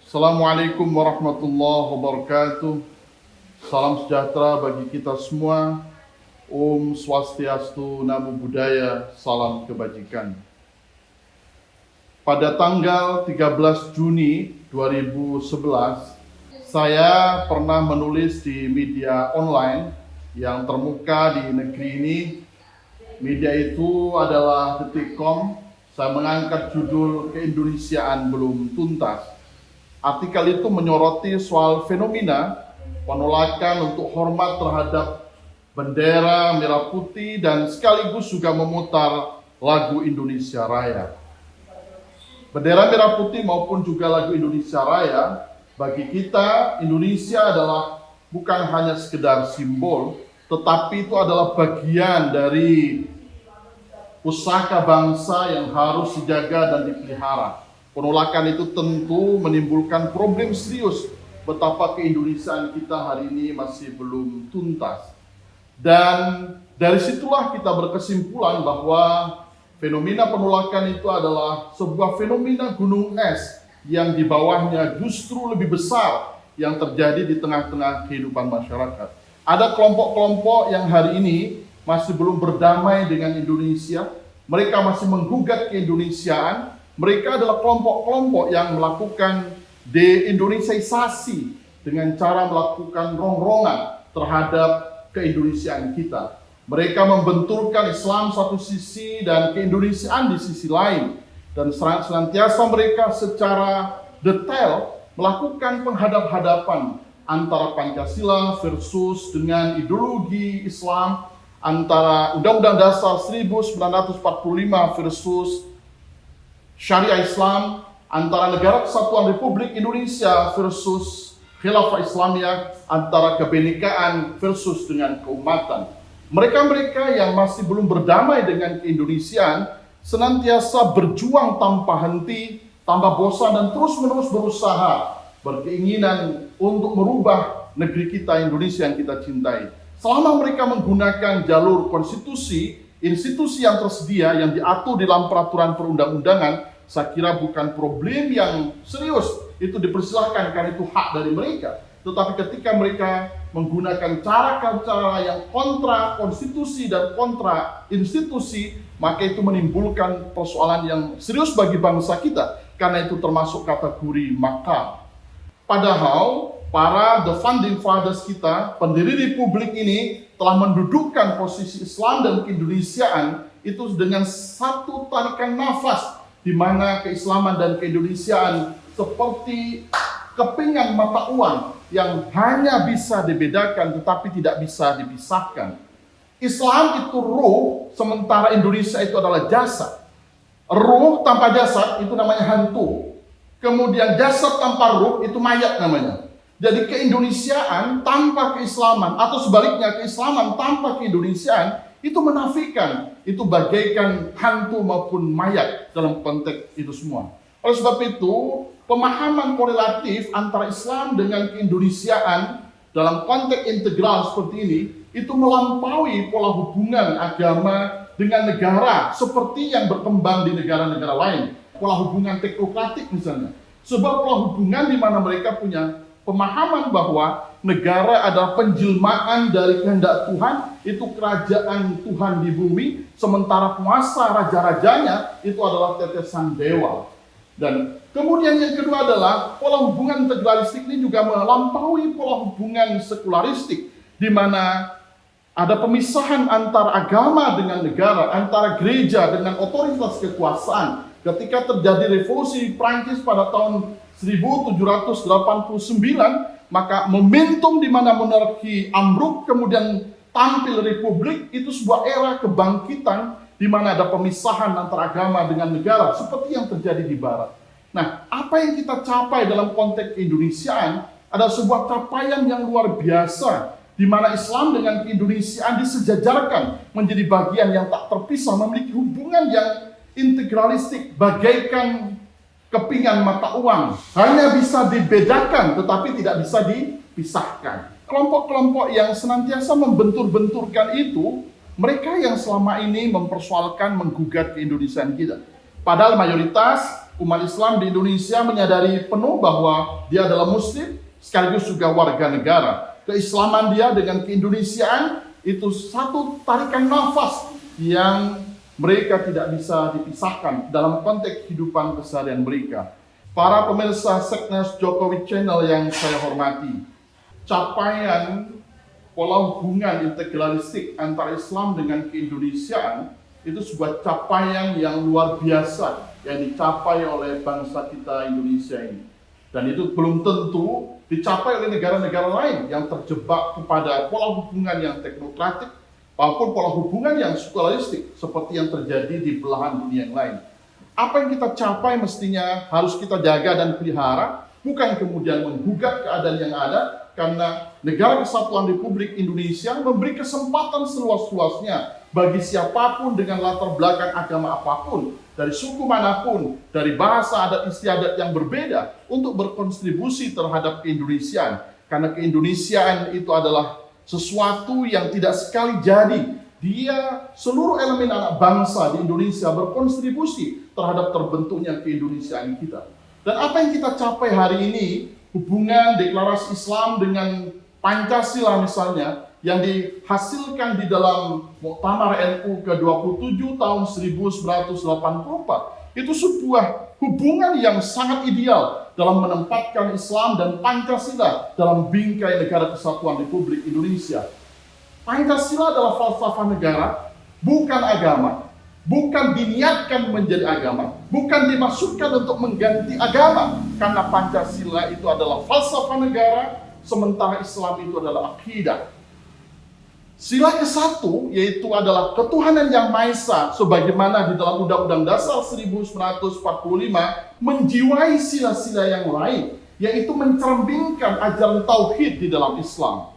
Assalamualaikum warahmatullahi wabarakatuh. Salam sejahtera bagi kita semua. Om Swastiastu, Namo Buddhaya, salam kebajikan. Pada tanggal 13 Juni 2011, saya pernah menulis di media online yang termuka di negeri ini. Media itu adalah Detik.com. Saya mengangkat judul "Keindonesiaan Belum Tuntas". Artikel itu menyoroti soal fenomena penolakan untuk hormat terhadap bendera merah putih dan sekaligus juga memutar lagu Indonesia Raya. Bendera merah putih maupun juga lagu Indonesia Raya, bagi kita Indonesia adalah bukan hanya sekedar simbol, tetapi itu adalah bagian dari pusaka bangsa yang harus dijaga dan dipelihara. Penolakan itu tentu menimbulkan problem serius betapa keindonesiaan kita hari ini masih belum tuntas. Dan dari situlah kita berkesimpulan bahwa fenomena penolakan itu adalah sebuah fenomena gunung es yang di bawahnya justru lebih besar yang terjadi di tengah-tengah kehidupan masyarakat. Ada kelompok-kelompok yang hari ini masih belum berdamai dengan Indonesia, mereka masih menggugat keindonesiaan. Mereka adalah kelompok-kelompok yang melakukan de-indonesiaisasi dengan cara melakukan rongrongan terhadap keindonesiaan kita. Mereka membenturkan Islam satu sisi dan keindonesiaan di sisi lain. Dan senantiasa mereka secara detail melakukan penghadap-hadapan antara Pancasila versus dengan ideologi Islam, antara Undang-Undang Dasar 1945 versus Syariah Islam, antara Negara Kesatuan Republik Indonesia versus Khilafah Islamiyah, antara kebenekaan versus dengan keumatan. Mereka-mereka yang masih belum berdamai dengan keindonesiaan senantiasa berjuang tanpa henti, tanpa bosan dan terus-menerus berusaha, berkeinginan untuk merubah negeri kita Indonesia yang kita cintai. Selama mereka menggunakan jalur konstitusi, institusi yang tersedia yang diatur dalam peraturan perundang-undangan, saya kira bukan problem yang serius. Itu dipersilahkan karena itu hak dari mereka. Tetapi ketika mereka menggunakan cara-cara yang kontra konstitusi dan kontra institusi, maka itu menimbulkan persoalan yang serius bagi bangsa kita. Karena itu termasuk kategori makar. Padahal para the founding fathers kita, pendiri republik ini, telah mendudukkan posisi Islam dan keindonesiaan itu dengan satu tarikan nafas, di mana keislaman dan keindonesiaan seperti kepingan mata uang yang hanya bisa dibedakan tetapi tidak bisa dipisahkan. Islam itu ruh, sementara Indonesia itu adalah jasad. Ruh tanpa jasad itu namanya hantu. Kemudian jasad tanpa ruh itu mayat namanya. Jadi keindonesiaan tanpa keislaman atau sebaliknya keislaman tanpa keindonesiaan itu menafikan, itu bagaikan hantu maupun mayat dalam konteks itu semua. Oleh sebab itu, pemahaman korelatif antara Islam dengan keindonesiaan dalam konteks integral seperti ini itu melampaui pola hubungan agama dengan negara seperti yang berkembang di negara-negara lain. Pola hubungan teknokratik misalnya. Sebuah pola hubungan di mana mereka punya pemahaman bahwa negara adalah penjelmaan dari kehendak Tuhan, itu kerajaan Tuhan di bumi, sementara penguasa raja-rajanya itu adalah tetesan dewa. Dan kemudian yang kedua adalah pola hubungan integralistik ini juga melampaui pola hubungan sekularistik, di mana ada pemisahan antara agama dengan negara, antara gereja dengan otoritas kekuasaan. Ketika terjadi revolusi Prancis pada tahun 1789, maka momentum di mana monarki ambruk kemudian tampil republik itu sebuah era kebangkitan di mana ada pemisahan antara agama dengan negara seperti yang terjadi di barat. Nah, apa yang kita capai dalam konteks Keindonesiaan adalah sebuah capaian yang luar biasa di mana Islam dengan keindonesiaan disejajarkan menjadi bagian yang tak terpisah, memiliki hubungan yang integralistik bagaikan kepingan mata uang, hanya bisa dibedakan tetapi tidak bisa dipisahkan. Kelompok-kelompok yang senantiasa membentur-benturkan itu, mereka yang selama ini mempersoalkan, menggugat keindonesiaan kita. Padahal mayoritas umat Islam di Indonesia menyadari penuh bahwa dia adalah Muslim, sekaligus juga warga negara. Keislaman dia dengan keindonesiaan itu satu tarikan nafas yang mereka tidak bisa dipisahkan dalam konteks kehidupan keseharian mereka. Para pemirsa Seknas Jokowi Channel yang saya hormati, capaian pola hubungan integralistik antara Islam dengan keindonesiaan itu sebuah capaian yang luar biasa yang dicapai oleh bangsa kita Indonesia ini. Dan itu belum tentu dicapai oleh negara-negara lain yang terjebak kepada pola hubungan yang teknokratik maupun pola hubungan yang sekularistik seperti yang terjadi di belahan dunia yang lain. Apa yang kita capai mestinya harus kita jaga dan pelihara, bukan kemudian menggugat keadaan yang ada, karena Negara Kesatuan Republik Indonesia memberi kesempatan seluas-luasnya bagi siapapun dengan latar belakang agama apapun, dari suku manapun, dari bahasa adat istiadat yang berbeda, untuk berkontribusi terhadap keindonesiaan. Karena keindonesiaan itu adalah sesuatu yang tidak sekali jadi. Dia seluruh elemen anak bangsa di Indonesia berkontribusi terhadap terbentuknya keindonesiaan kita. Dan apa yang kita capai hari ini, hubungan deklarasi Islam dengan Pancasila misalnya, yang dihasilkan di dalam Muktamar NU ke-27 tahun 1984, itu sebuah hubungan yang sangat ideal dalam menempatkan Islam dan Pancasila dalam bingkai Negara Kesatuan Republik Indonesia. Pancasila adalah falsafah negara, bukan agama, bukan diniatkan menjadi agama, bukan dimaksudkan untuk mengganti agama, karena Pancasila itu adalah falsafah negara, sementara Islam itu adalah akidah. Sila ke-1 yaitu adalah ketuhanan yang Maha Esa, sebagaimana di dalam Undang-Undang Dasar 1945 menjiwai sila-sila yang lain, yaitu mencerminkan ajaran tauhid di dalam Islam.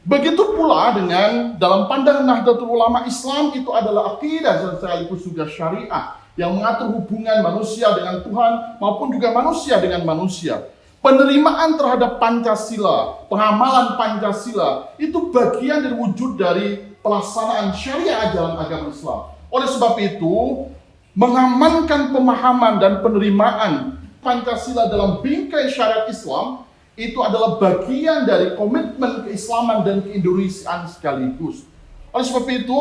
Begitu pula dengan dalam pandangan Nahdlatul Ulama, Islam itu adalah akidah dan sekaligus juga syariah yang mengatur hubungan manusia dengan Tuhan maupun juga manusia dengan manusia. Penerimaan terhadap Pancasila, pengamalan Pancasila itu bagian dari wujud dari pelaksanaan syariah ajaran agama Islam. Oleh sebab itu, mengamankan pemahaman dan penerimaan Pancasila dalam bingkai syariat Islam itu adalah bagian dari komitmen keislaman dan keindonesiaan sekaligus. Oleh sebab itu,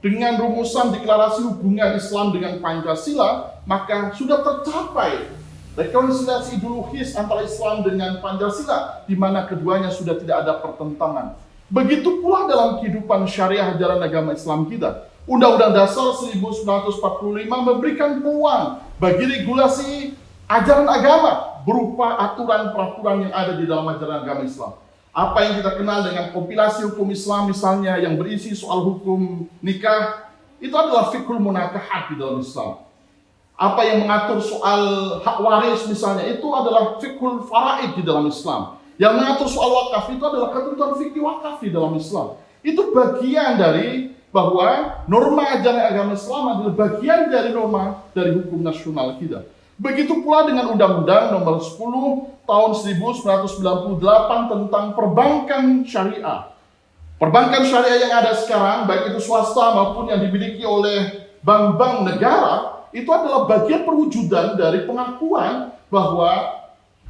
dengan rumusan deklarasi hubungan Islam dengan Pancasila, maka sudah tercapai rekonsiliasi ideologis antara Islam dengan Pancasila, di mana keduanya sudah tidak ada pertentangan. Begitu pula dalam kehidupan syariah ajaran agama Islam kita. Undang-Undang Dasar 1945 memberikan peluang bagi regulasi ajaran agama berupa aturan-peraturan yang ada di dalam ajaran agama Islam. Apa yang kita kenal dengan kompilasi hukum Islam misalnya yang berisi soal hukum nikah, itu adalah fiqhul munakahat di dalam Islam. Apa yang mengatur soal hak waris misalnya, itu adalah fiqhul faraid di dalam Islam. Yang mengatur soal wakaf itu adalah ketentuan fikih wakaf di dalam Islam. Itu bagian dari bahwa norma ajaran agama Islam adalah bagian dari norma dari hukum nasional kita. Begitu pula dengan Undang-Undang Nomor 10 Tahun 1998 tentang perbankan syariah. Perbankan syariah yang ada sekarang, baik itu swasta maupun yang dimiliki oleh bank-bank negara, itu adalah bagian perwujudan dari pengakuan bahwa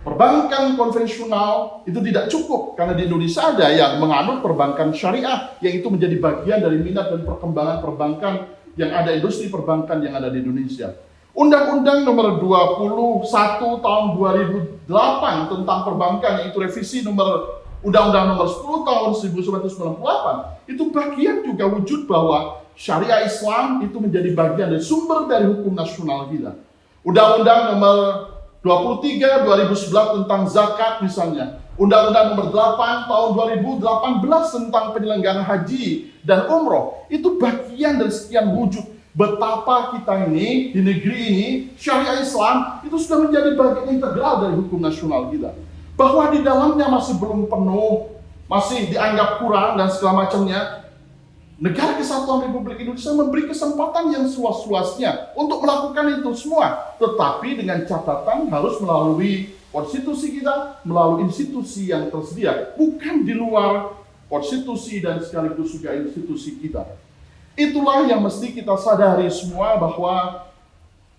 perbankan konvensional itu tidak cukup, karena di Indonesia ada yang menganut perbankan syariah, yang itu menjadi bagian dari minat dan perkembangan perbankan yang ada, industri perbankan yang ada di Indonesia. Undang-Undang Nomor 21 Tahun 2008 tentang perbankan, yaitu revisi Undang-Undang Nomor 10 Tahun 1998, itu bagian juga wujud bahwa syariah Islam itu menjadi bagian dari sumber dari hukum nasional kita. Undang-Undang Nomor 23 2011 tentang zakat misalnya, Undang-Undang Nomor 8 Tahun 2018 tentang penyelenggaraan haji dan umroh, itu bagian dari sekian wujud betapa kita ini di negeri ini syariah Islam itu sudah menjadi bagian integral dari hukum nasional kita. Bahwa di dalamnya masih belum penuh, masih dianggap kurang dan segala macamnya, Negara Kesatuan Republik Indonesia memberi kesempatan yang seluas-luasnya untuk melakukan itu semua, tetapi dengan catatan harus melalui konstitusi kita, melalui institusi yang tersedia, bukan di luar konstitusi dan sekaligus juga institusi kita. Itulah yang mesti kita sadari semua, bahwa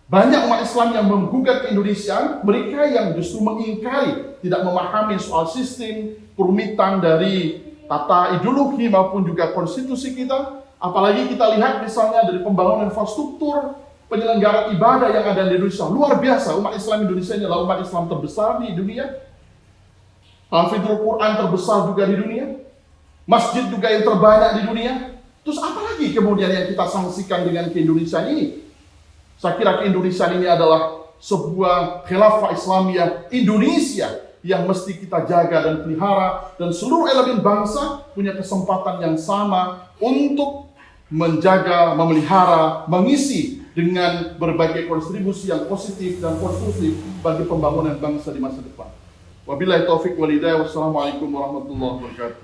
Banyak umat Islam yang menggugat Keindonesiaan, mereka yang justru mengingkari, tidak memahami soal sistem perumitan dari tata ideologi maupun juga konstitusi kita. Apalagi kita lihat misalnya dari pembangunan infrastruktur, penyelenggaraan ibadah yang ada di Indonesia. Luar biasa, umat Islam Indonesia ini adalah umat Islam terbesar di dunia. Hafizul Quran terbesar juga di dunia. Masjid juga yang terbanyak di dunia. Terus apalagi kemudian yang kita sanksikan dengan ke-Indonesiaan ini? Saya kira ke-Indonesiaan ini adalah sebuah khilafah Islamiyah Indonesia yang mesti kita jaga dan pelihara, dan seluruh elemen bangsa punya kesempatan yang sama untuk menjaga, memelihara, mengisi dengan berbagai kontribusi yang positif dan konstruktif bagi pembangunan bangsa di masa depan. Wabillahi taufik wal hidayah. Wassalamualaikum warahmatullahi wabarakatuh.